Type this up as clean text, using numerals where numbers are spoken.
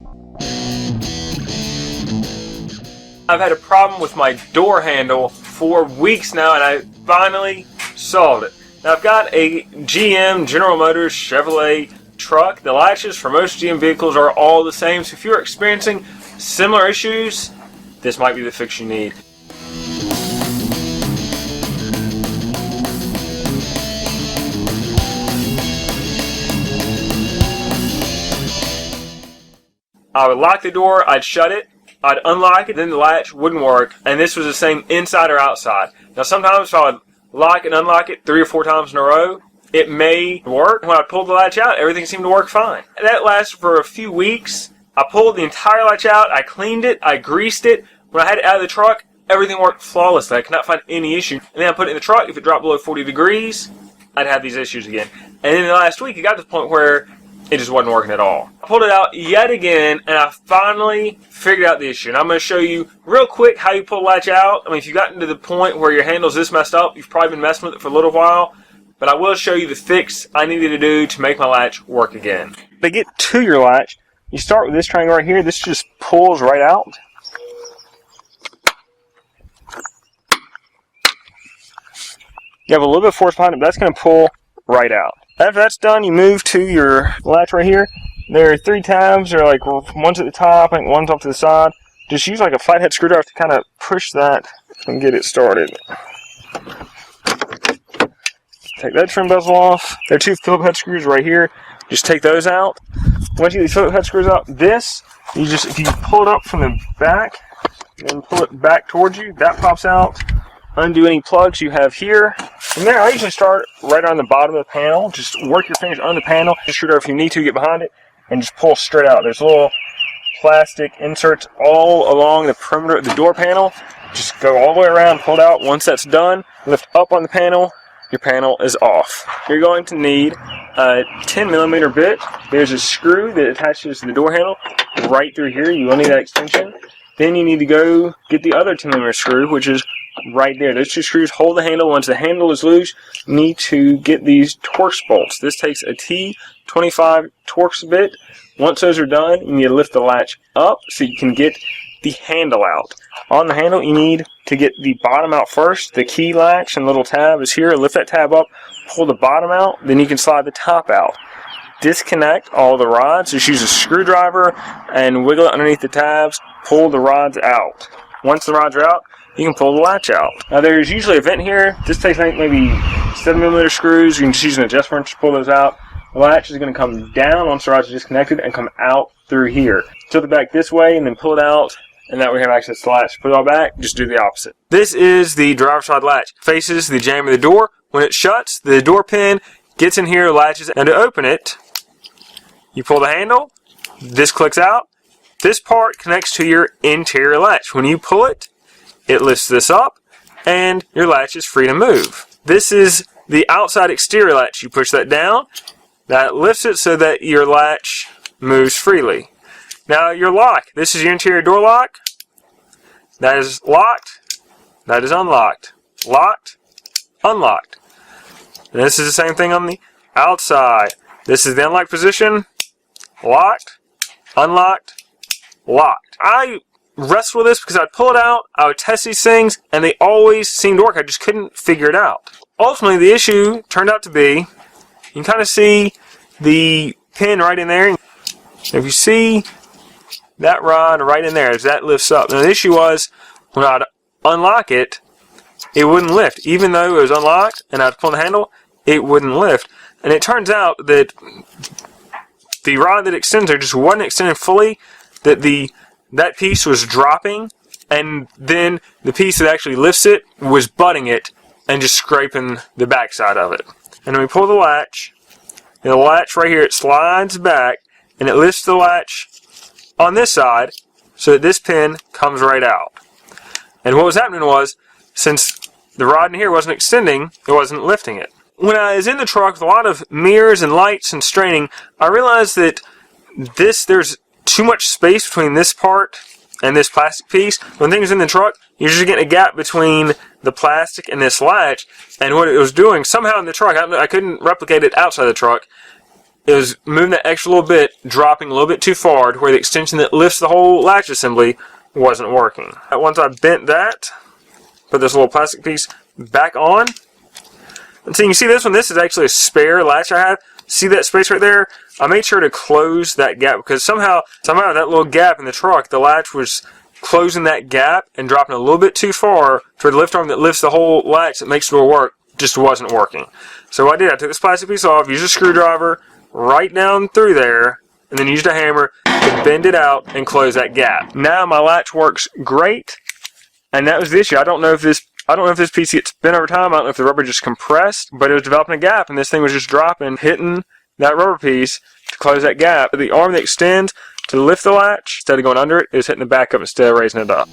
I've had a problem with my door handle for weeks now, and I finally solved it. Now I've got a GM, General Motors, Chevrolet truck. The latches for most GM vehicles are all the same, so if you're experiencing similar issues, this might be the fix you need. I would lock the door, I'd shut it, I'd unlock it, then the latch wouldn't work, and this was the same inside or outside. Now sometimes if I would lock and unlock it 3 or 4 times in a row, it may work. When I pulled the latch out, everything seemed to work fine. That lasted for a few weeks. I pulled the entire latch out, I cleaned it, I greased it. When I had it out of the truck, everything worked flawlessly. I could not find any issue. And then I put it in the truck. If it dropped below 40 degrees, I'd have these issues again. And then the last week, it got to the point where it just wasn't working at all. I pulled it out yet again, and I finally figured out the issue. And I'm going to show you real quick how you pull the latch out. I mean, if you've gotten to the point where your handle's this messed up, you've probably been messing with it for a little while. But I will show you the fix I needed to do to make my latch work again. To get to your latch, you start with this triangle right here. This just pulls right out. You have a little bit of force behind it, but that's going to pull right out. After that's done, you move to your latch right here. There are 3 tabs. They're like one's at the top and one's off to the side. Just use like a flathead screwdriver to kind of push that and get it started. Take that trim bezel off. There are 2 Phillips head screws right here. Just take those out. Once you get these Phillips head screws out, if you pull it up from the back and pull it back towards you, that pops out. Undo any plugs you have here. From there, I usually start right on the bottom of the panel. Just work your fingers on the panel. Just screwdriver if you need to, get behind it, and just pull straight out. There's little plastic inserts all along the perimeter of the door panel. Just go all the way around, pull it out. Once that's done, lift up on the panel. Your panel is off. You're going to need a 10mm bit. There's a screw that attaches to the door handle right through here. You will need that extension. Then you need to go get the other 10mm screw, which is right there. Those 2 screws hold the handle. Once the handle is loose, you need to get these Torx bolts. This takes a T25 Torx bit. Once those are done, you need to lift the latch up so you can get the handle out. On the handle, you need to get the bottom out first. The key latch and little tab is here. Lift that tab up, pull the bottom out, then you can slide the top out. Disconnect all the rods. Just use a screwdriver and wiggle it underneath the tabs. Pull the rods out. Once the rods are out, you can pull the latch out. Now there's usually a vent here. This takes maybe 7mm screws. You can just use an adjustment to pull those out. The latch is going to come down once the rods are disconnected and come out through here. Tilt it back this way and then pull it out, and that way you have access to the latch. Put it all back, just do the opposite. This is the driver's side latch. Faces the jamb of the door. When it shuts, the door pin gets in here, latches, and to open it, you pull the handle, this clicks out. This part connects to your interior latch. When you pull it, it lifts this up, and your latch is free to move. This is the outside exterior latch. You push that down, that lifts it so that your latch moves freely. Now your lock. This is your interior door lock. That is locked. That is unlocked. Locked. Unlocked. And this is the same thing on the outside. This is the unlocked position. Locked. Unlocked. Locked. I wrestle with this because I'd pull it out, I would test these things, and they always seemed to work. I just couldn't figure it out. Ultimately, the issue turned out to be, you can kind of see the pin right in there. If you see that rod right in there, as that lifts up. Now the issue was, when I'd unlock it, it wouldn't lift. Even though it was unlocked and I'd pull the handle, it wouldn't lift. And it turns out that the rod that extends there just wasn't extended fully, that that piece was dropping, and then the piece that actually lifts it was butting it and just scraping the backside of it. And when we pull the latch right here, it slides back, and it lifts the latch on this side so that this pin comes right out. And what was happening was, since the rod in here wasn't extending, it wasn't lifting it. When I was in the truck with a lot of mirrors and lights and straining, I realized that there's too much space between this part and this plastic piece. When things in the truck, you're just getting a gap between the plastic and this latch, and what it was doing, somehow in the truck, I couldn't replicate it outside the truck, it was moving that extra little bit, dropping a little bit too far to where the extension that lifts the whole latch assembly wasn't working. Once I bent that, put this little plastic piece back on. And so you can see this one, this is actually a spare latch I have. See that space right there? I made sure to close that gap because somehow that little gap in the truck, the latch was closing that gap and dropping a little bit too far to the lift arm that lifts the whole latch that makes the door work just wasn't working. So what I did, I took this plastic piece off, used a screwdriver right down through there, and then used a hammer to bend it out and close that gap. Now my latch works great, and that was the issue. I don't know if this piece gets bent over time. I don't know if the rubber just compressed, but it was developing a gap, and this thing was just dropping, hitting that rubber piece to close that gap. The arm that extends to lift the latch, instead of going under it, is hitting the back of it instead of raising it up.